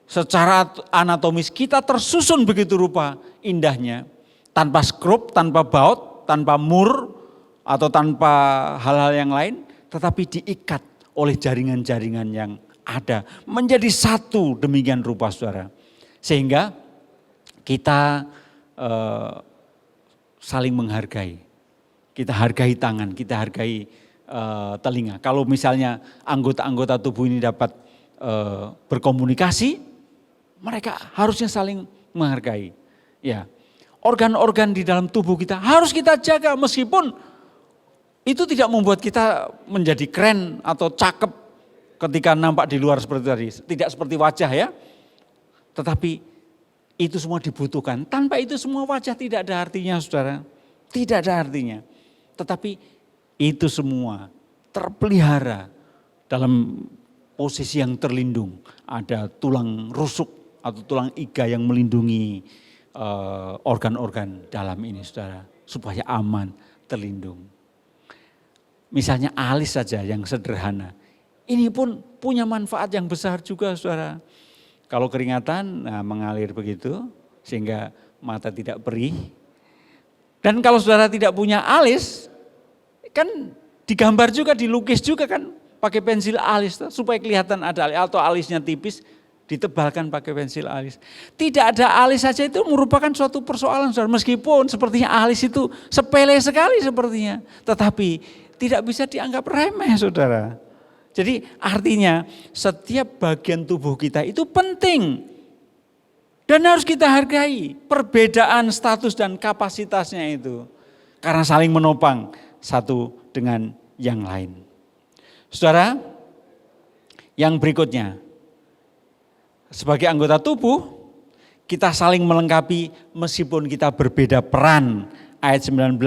Secara anatomis kita tersusun begitu rupa indahnya. Tanpa skrup, tanpa baut, tanpa mur, atau tanpa hal-hal yang lain. Tetapi diikat oleh jaringan-jaringan yang ada. Menjadi satu demikian rupa saudara. Sehingga kita saling menghargai. Kita hargai tangan, kita hargai telinga. Kalau misalnya anggota-anggota tubuh ini dapat berkomunikasi, mereka harusnya saling menghargai. Ya, organ-organ di dalam tubuh kita harus kita jaga meskipun itu tidak membuat kita menjadi keren atau cakep ketika nampak di luar seperti tadi. Tidak seperti wajah ya, tetapi itu semua dibutuhkan. Tanpa itu semua wajah tidak ada artinya saudara. Tidak ada artinya. Tetapi itu semua terpelihara dalam posisi yang terlindung. Ada tulang rusuk atau tulang iga yang melindungi organ-organ dalam ini saudara. Supaya aman, terlindung. Misalnya alis saja yang sederhana. Ini pun punya manfaat yang besar juga saudara. Kalau keringatan mengalir begitu sehingga mata tidak perih. Dan kalau saudara tidak punya alis, kan digambar juga, dilukis juga kan pakai pensil alis supaya kelihatan ada alis, atau alisnya tipis ditebalkan pakai pensil alis. Tidak ada alis saja itu merupakan suatu persoalan saudara. Meskipun sepertinya alis itu sepele sekali sepertinya, tetapi tidak bisa dianggap remeh saudara. Jadi artinya setiap bagian tubuh kita itu penting dan harus kita hargai perbedaan status dan kapasitasnya itu. Karena saling menopang satu dengan yang lain. Saudara, yang berikutnya. Sebagai anggota tubuh kita saling melengkapi meskipun kita berbeda peran. Ayat 19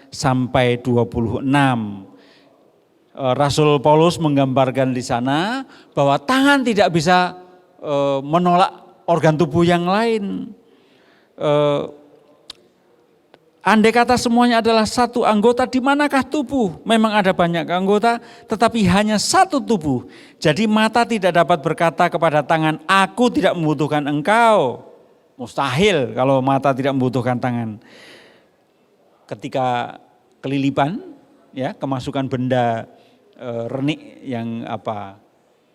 sampai 26. Rasul Paulus menggambarkan di sana bahwa tangan tidak bisa menolak organ tubuh yang lain. Andai kata semuanya adalah satu anggota, di manakah tubuh? Memang ada banyak anggota, tetapi hanya satu tubuh. Jadi mata tidak dapat berkata kepada tangan, aku tidak membutuhkan engkau. Mustahil kalau mata tidak membutuhkan tangan. Ketika kelilipan, ya kemasukan benda renik yang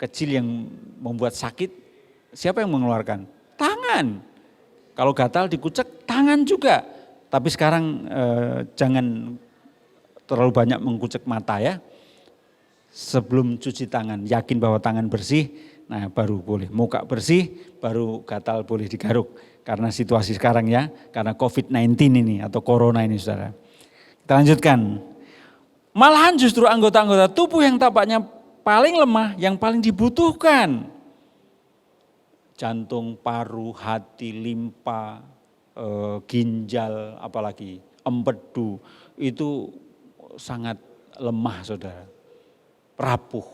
kecil yang membuat sakit, siapa yang mengeluarkan? Tangan. Kalau gatal dikucek, tangan juga. Tapi sekarang jangan terlalu banyak mengkucek mata ya. Sebelum cuci tangan, yakin bahwa tangan bersih, nah baru boleh. Muka bersih, baru gatal boleh digaruk. Karena situasi sekarang ya, karena COVID-19 ini atau corona ini saudara. Kita lanjutkan. Malahan justru anggota-anggota tubuh yang tampaknya paling lemah, yang paling dibutuhkan. Jantung, paru, hati, limpa, ginjal, apalagi empedu, itu sangat lemah saudara. Rapuh.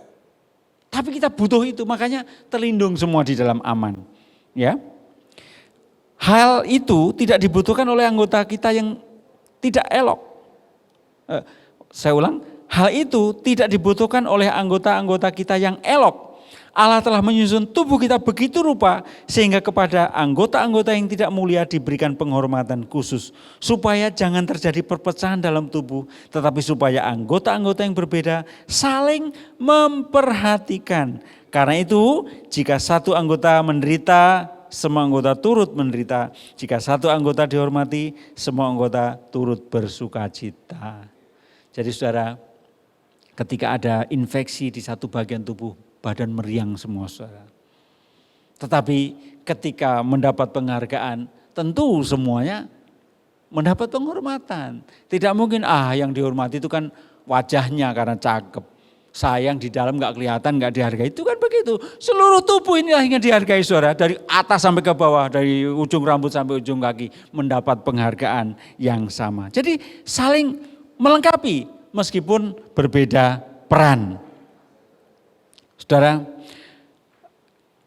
Tapi kita butuh itu, makanya terlindung semua di dalam aman. Ya. Hal itu tidak dibutuhkan oleh anggota kita yang tidak elok. Saya ulang, hal itu tidak dibutuhkan oleh anggota-anggota kita yang elok. Allah telah menyusun tubuh kita begitu rupa sehingga kepada anggota-anggota yang tidak mulia diberikan penghormatan khusus. Supaya jangan terjadi perpecahan dalam tubuh, tetapi supaya anggota-anggota yang berbeda saling memperhatikan. Karena itu jika satu anggota menderita, semua anggota turut menderita. Jika satu anggota dihormati, semua anggota turut bersukacita. Jadi saudara, ketika ada infeksi di satu bagian tubuh, badan meriang semua saudara. Tetapi ketika mendapat penghargaan, tentu semuanya mendapat penghormatan. Tidak mungkin yang dihormati itu kan wajahnya karena cakep. Sayang di dalam gak kelihatan, gak dihargai. Itu kan begitu. Seluruh tubuh inilah yang dihargai saudara. Dari atas sampai ke bawah, dari ujung rambut sampai ujung kaki. Mendapat penghargaan yang sama. Jadi saling melengkapi meskipun berbeda peran. Saudara,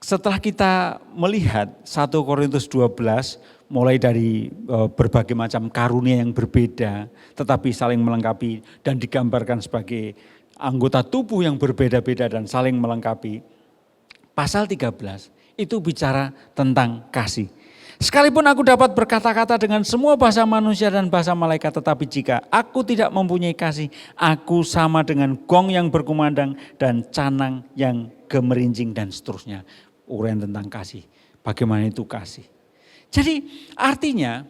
setelah kita melihat 1 Korintus 12 mulai dari berbagai macam karunia yang berbeda tetapi saling melengkapi dan digambarkan sebagai anggota tubuh yang berbeda-beda dan saling melengkapi. Pasal 13 itu bicara tentang kasih. Sekalipun aku dapat berkata-kata dengan semua bahasa manusia dan bahasa malaikat, tetapi jika aku tidak mempunyai kasih, aku sama dengan gong yang berkumandang dan canang yang gemerincing dan seterusnya. Uraian tentang kasih. Bagaimana itu kasih? Jadi artinya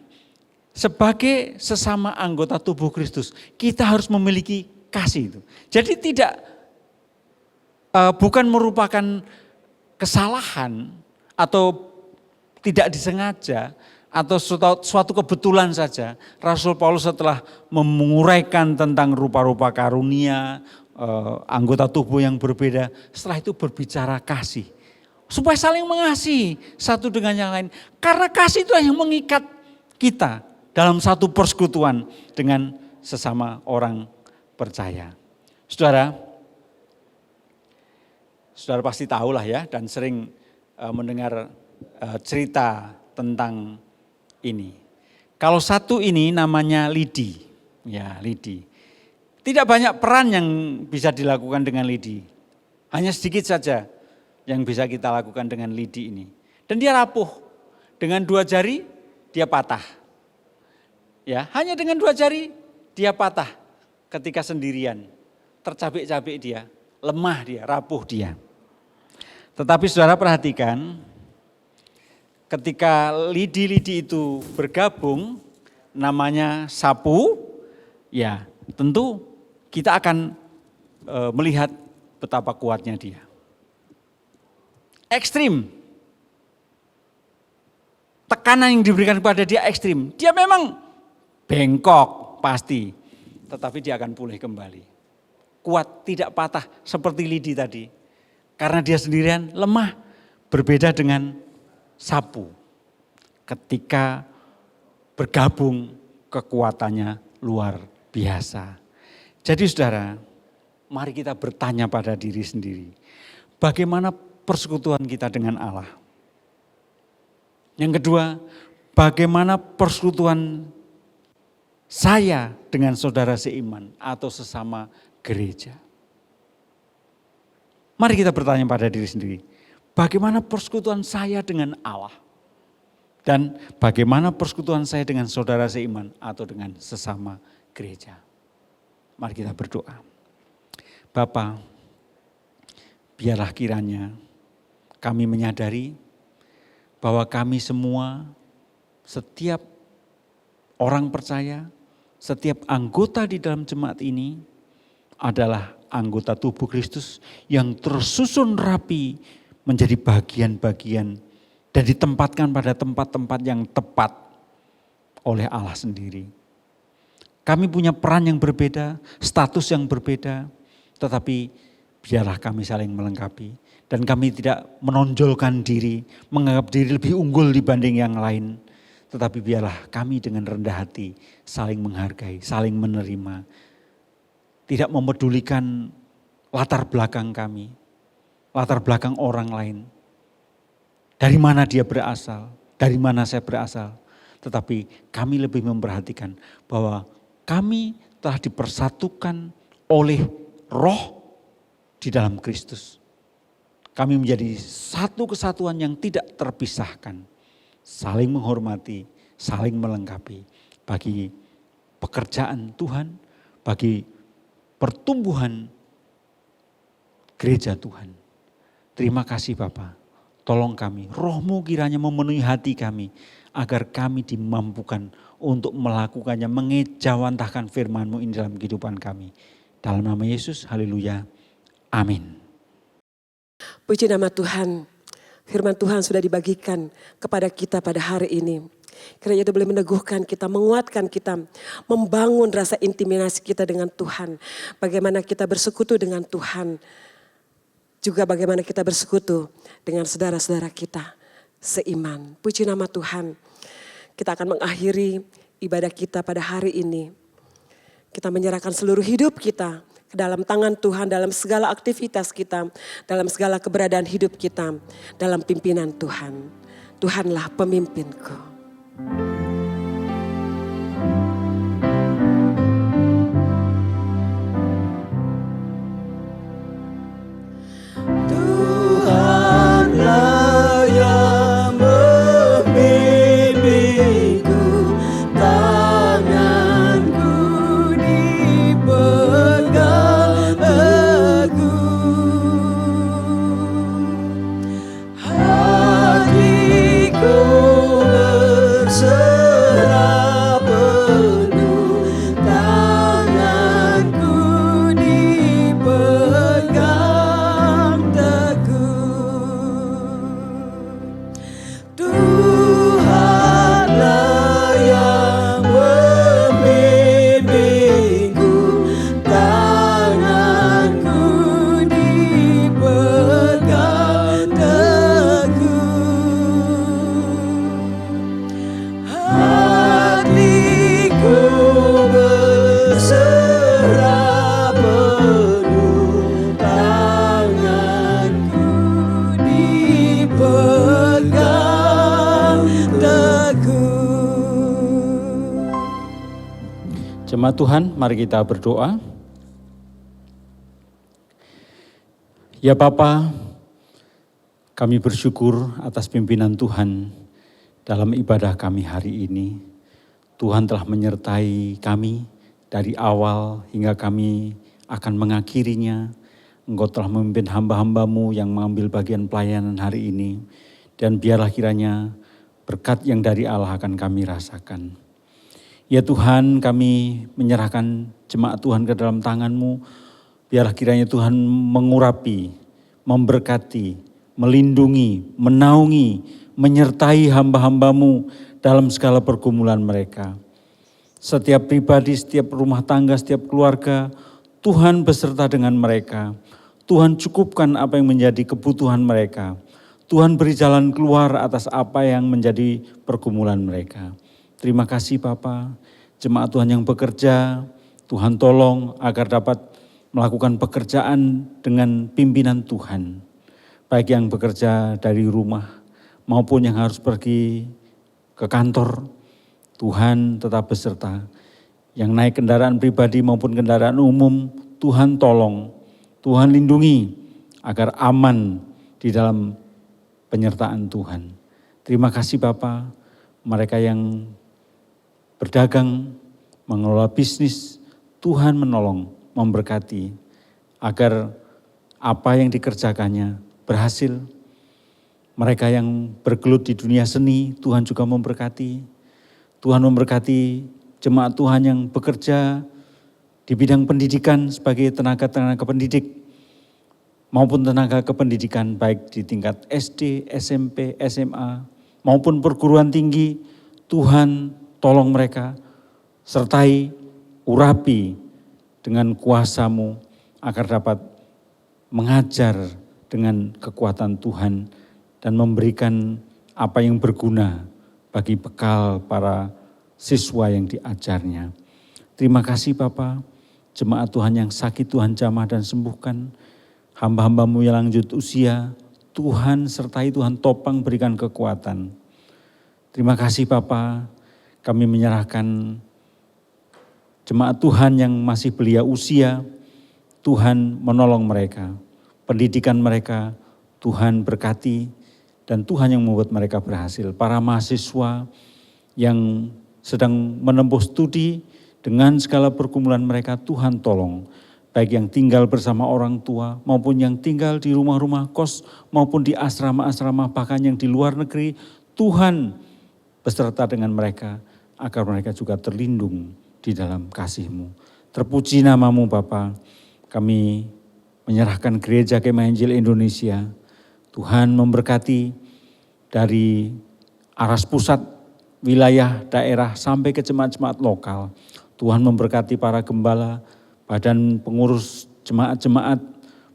sebagai sesama anggota tubuh Kristus, kita harus memiliki kasih itu. Jadi bukan merupakan kesalahan atau tidak disengaja atau suatu kebetulan saja. Rasul Paulus setelah menguraikan tentang rupa-rupa karunia, anggota tubuh yang berbeda, setelah itu berbicara kasih. Supaya saling mengasihi satu dengan yang lain. Karena kasih itulah yang mengikat kita dalam satu persekutuan dengan sesama orang percaya. Saudara pasti tahulah ya dan sering mendengar cerita tentang ini. Kalau satu ini namanya lidi. Ya, lidi. Tidak banyak peran yang bisa dilakukan dengan lidi. Hanya sedikit saja yang bisa kita lakukan dengan lidi ini. Dan dia rapuh. Dengan 2 jari dia patah. Ya, hanya dengan 2 jari dia patah ketika sendirian. Tercabik-cabik dia, lemah dia, rapuh dia. Tetapi saudara perhatikan, ketika lidi-lidi itu bergabung, namanya sapu, ya tentu kita akan melihat betapa kuatnya dia. Ekstrim. Tekanan yang diberikan kepada dia ekstrim. Dia memang bengkok pasti, tetapi dia akan pulih kembali. Kuat, tidak patah seperti lidi tadi. Karena dia sendirian lemah, berbeda dengan sapu. Ketika bergabung kekuatannya luar biasa. Jadi saudara, mari kita bertanya pada diri sendiri. Bagaimana persekutuan kita dengan Allah? Yang kedua, bagaimana persekutuan saya dengan saudara seiman atau sesama gereja? Mari kita bertanya pada diri sendiri. Bagaimana persekutuan saya dengan Allah? Dan bagaimana persekutuan saya dengan saudara seiman atau dengan sesama gereja? Mari kita berdoa. Bapa, biarlah kiranya kami menyadari bahwa kami semua, setiap orang percaya, setiap anggota di dalam jemaat ini adalah anggota tubuh Kristus yang tersusun rapi menjadi bagian-bagian dan ditempatkan pada tempat-tempat yang tepat oleh Allah sendiri. Kami punya peran yang berbeda, status yang berbeda, tetapi biarlah kami saling melengkapi. Dan kami tidak menonjolkan diri, menganggap diri lebih unggul dibanding yang lain. Tetapi biarlah kami dengan rendah hati saling menghargai, saling menerima. Tidak memedulikan latar belakang kami, latar belakang orang lain. Dari mana dia berasal, dari mana saya berasal. Tetapi kami lebih memperhatikan bahwa kami telah dipersatukan oleh Roh di dalam Kristus. kami menjadi satu kesatuan yang tidak terpisahkan. Saling menghormati, saling melengkapi. Bagi pekerjaan Tuhan, bagi pertumbuhan gereja Tuhan. Terima kasih Bapa, tolong kami, Roh-Mu kiranya memenuhi hati kami, agar kami dimampukan untuk melakukannya, mengejawantahkan firman-Mu ini dalam kehidupan kami. Dalam nama Yesus, haleluya, amin. Puji nama Tuhan, firman Tuhan sudah dibagikan kepada kita pada hari ini. Kiranya itu boleh meneguhkan kita, menguatkan kita, membangun rasa intimasi kita dengan Tuhan. Bagaimana kita bersekutu dengan Tuhan, juga bagaimana kita bersekutu dengan saudara-saudara kita seiman. Puji nama Tuhan. Kita akan mengakhiri ibadah kita pada hari ini. Kita menyerahkan seluruh hidup kita ke dalam tangan Tuhan, dalam segala aktivitas kita, dalam segala keberadaan hidup kita, dalam pimpinan Tuhan. Tuhanlah pemimpinku. Tuhanlah yang membimbingku, tanganku dipegang teguh, hatiku berserah penuh, tanganku dipegang teguh. Tuhanlah yang membimbingku, tanganku dipegang teguh, hatiku berserah penuh, tanganku dipegang teguh. Jemaat Tuhan, mari kita berdoa. Ya Bapa, kami bersyukur atas pimpinan Tuhan dalam ibadah kami hari ini. Tuhan telah menyertai kami dari awal hingga kami akan mengakhirinya. Engkau telah memimpin hamba-hamba-Mu yang mengambil bagian pelayanan hari ini. Dan biarlah kiranya berkat yang dari Allah akan kami rasakan. Ya Tuhan, kami menyerahkan jemaat Tuhan ke dalam tangan-Mu. Biarlah kiranya Tuhan mengurapi, memberkati, melindungi, menaungi, menyertai hamba-hamba-Mu dalam segala pergumulan mereka. Setiap pribadi, setiap rumah tangga, setiap keluarga, Tuhan beserta dengan mereka. Tuhan cukupkan apa yang menjadi kebutuhan mereka. Tuhan beri jalan keluar atas apa yang menjadi pergumulan mereka. Terima kasih Bapa, jemaat Tuhan yang bekerja, Tuhan tolong agar dapat melakukan pekerjaan dengan pimpinan Tuhan. Baik yang bekerja dari rumah maupun yang harus pergi ke kantor, Tuhan tetap beserta. Yang naik kendaraan pribadi maupun kendaraan umum, Tuhan tolong, Tuhan lindungi agar aman di dalam penyertaan Tuhan. Terima kasih Bapa, mereka yang berdagang, mengelola bisnis, Tuhan menolong, memberkati agar apa yang dikerjakannya berhasil. Mereka yang bergelut di dunia seni, Tuhan juga memberkati. Tuhan memberkati jemaat Tuhan yang bekerja di bidang pendidikan sebagai tenaga-tenaga pendidik maupun tenaga kependidikan baik di tingkat SD, SMP, SMA maupun perguruan tinggi. Tuhan tolong mereka, sertai, urapi dengan kuasa-Mu agar dapat mengajar dengan kekuatan Tuhan dan memberikan apa yang berguna bagi bekal para siswa yang diajarnya. Terima kasih Bapa, jemaat Tuhan yang sakit Tuhan jamah dan sembuhkan. Hamba-hamba-Mu yang lanjut usia, Tuhan sertai, Tuhan topang, berikan kekuatan. Terima kasih Bapa, kami menyerahkan jemaat Tuhan yang masih belia usia, Tuhan menolong mereka. Pendidikan mereka, Tuhan berkati dan Tuhan yang membuat mereka berhasil. Para mahasiswa yang sedang menempuh studi dengan segala pergumulan mereka, Tuhan tolong. Baik yang tinggal bersama orang tua maupun yang tinggal di rumah-rumah kos maupun di asrama-asrama bahkan yang di luar negeri, Tuhan beserta dengan mereka agar mereka juga terlindung di dalam kasih-Mu. Terpuji nama-Mu Bapa. Kami menyerahkan Gereja Kemah Injil Indonesia. Tuhan memberkati dari aras pusat, wilayah, daerah sampai ke jemaat-jemaat lokal. Tuhan memberkati para gembala, badan pengurus jemaat-jemaat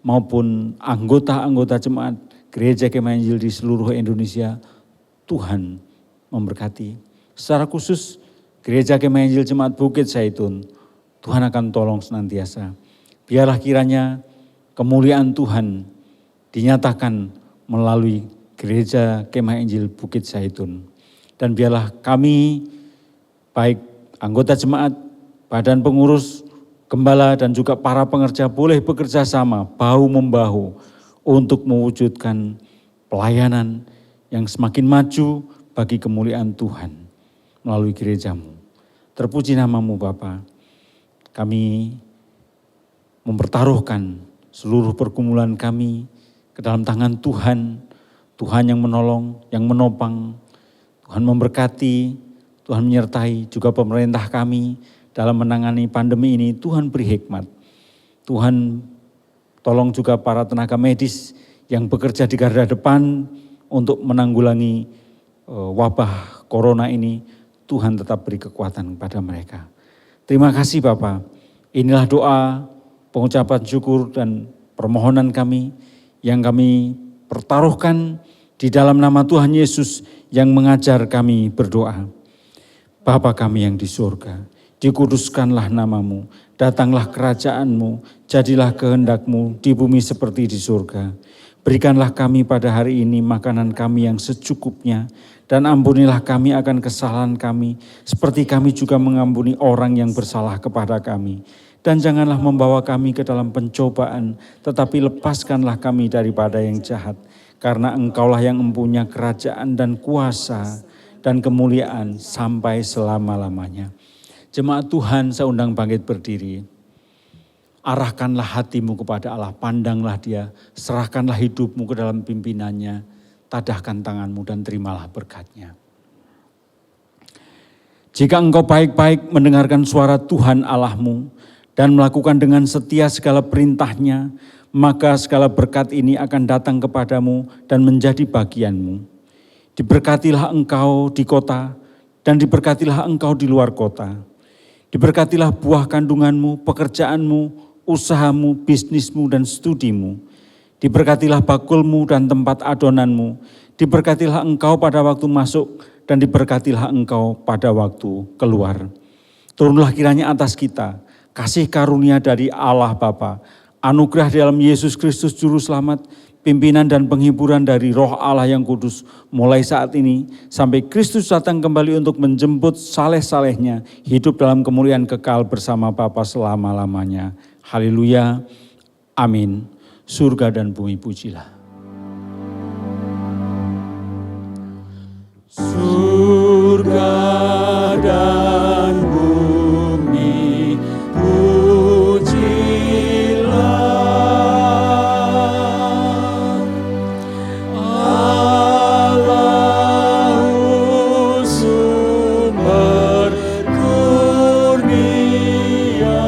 maupun anggota-anggota jemaat Gereja Kemah Injil di seluruh Indonesia. Tuhan memberkati. Secara khusus Gereja Kemah Injil Jemaat Bukit Zaitun, Tuhan akan tolong senantiasa. Biarlah kiranya kemuliaan Tuhan dinyatakan melalui Gereja Kemah Injil Bukit Zaitun. Dan biarlah kami, baik anggota jemaat, badan pengurus, gembala dan juga para pengerja boleh bekerja sama bahu-membahu untuk mewujudkan pelayanan yang semakin maju bagi kemuliaan Tuhan melalui gereja-Mu. Terpuji nama-Mu Bapa. Kami mempertaruhkan seluruh pergumulan kami ke dalam tangan Tuhan. Tuhan yang menolong, yang menopang. Tuhan memberkati, Tuhan menyertai juga pemerintah kami dalam menangani pandemi ini. Tuhan beri hikmat. Tuhan tolong juga para tenaga medis yang bekerja di garda depan untuk menanggulangi wabah corona ini. Tuhan tetap beri kekuatan kepada mereka. Terima kasih Bapa. Inilah doa, pengucapan syukur dan permohonan kami yang kami pertaruhkan di dalam nama Tuhan Yesus yang mengajar kami berdoa. Bapa kami yang di surga, dikuduskanlah nama-Mu, datanglah kerajaan-Mu, jadilah kehendak-Mu di bumi seperti di surga. Berikanlah kami pada hari ini makanan kami yang secukupnya, dan ampunilah kami akan kesalahan kami, seperti kami juga mengampuni orang yang bersalah kepada kami. Dan janganlah membawa kami ke dalam pencobaan, tetapi lepaskanlah kami daripada yang jahat. Karena Engkaulah yang mempunyai kerajaan dan kuasa dan kemuliaan sampai selama-lamanya. Jemaat Tuhan, saya undang bangkit berdiri. Arahkanlah hatimu kepada Allah, pandanglah Dia, serahkanlah hidupmu ke dalam pimpinannya, tadahkan tanganmu dan terimalah berkat-Nya. Jika engkau baik-baik mendengarkan suara Tuhan Allahmu dan melakukan dengan setia segala perintah-Nya, maka segala berkat ini akan datang kepadamu dan menjadi bagianmu. Diberkatilah engkau di kota dan diberkatilah engkau di luar kota. Diberkatilah buah kandunganmu, pekerjaanmu, usahamu, bisnismu dan studimu. Diberkatilah bakulmu dan tempat adonanmu. Diberkatilah engkau pada waktu masuk dan diberkatilah engkau pada waktu keluar. Turunlah kiranya atas kita kasih karunia dari Allah Bapa, anugerah dalam Yesus Kristus Juru Selamat, pimpinan dan penghiburan dari Roh Allah yang kudus mulai saat ini sampai Kristus datang kembali untuk menjemput saleh-salehnya hidup dalam kemuliaan kekal bersama Bapa selama-lamanya. Haleluya. Amin. Surga dan bumi pujilah. Surga dan bumi pujilah, Allahu sumber kurnia.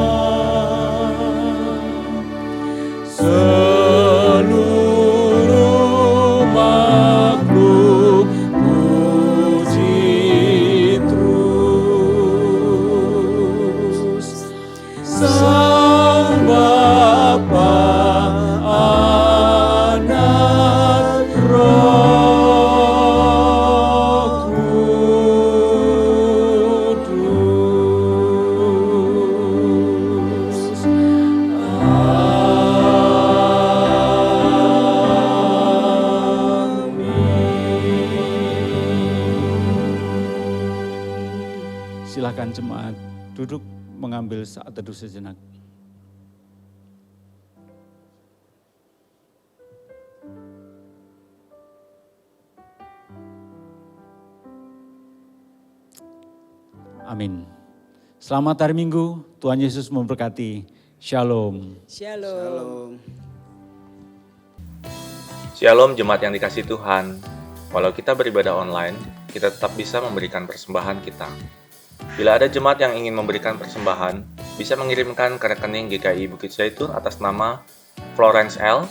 Seluruh makhluk puji terus Sang Bapa, Anak, Roh Kudus. Silakan jemaat duduk mengambil saat teduh sejenak. Amin. Selamat hari Minggu, Tuhan Yesus memberkati. Shalom. Shalom. Shalom jemaat yang dikasihi Tuhan. Walau kita beribadah online, kita tetap bisa memberikan persembahan kita. Bila ada jemaat yang ingin memberikan persembahan, bisa mengirimkan ke rekening GKI Bukit Zaitun atas nama Florence L,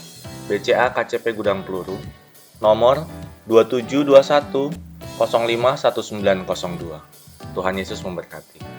BCA KCP Gudang Peluru, nomor 2721 051902. Tuhan Yesus memberkati.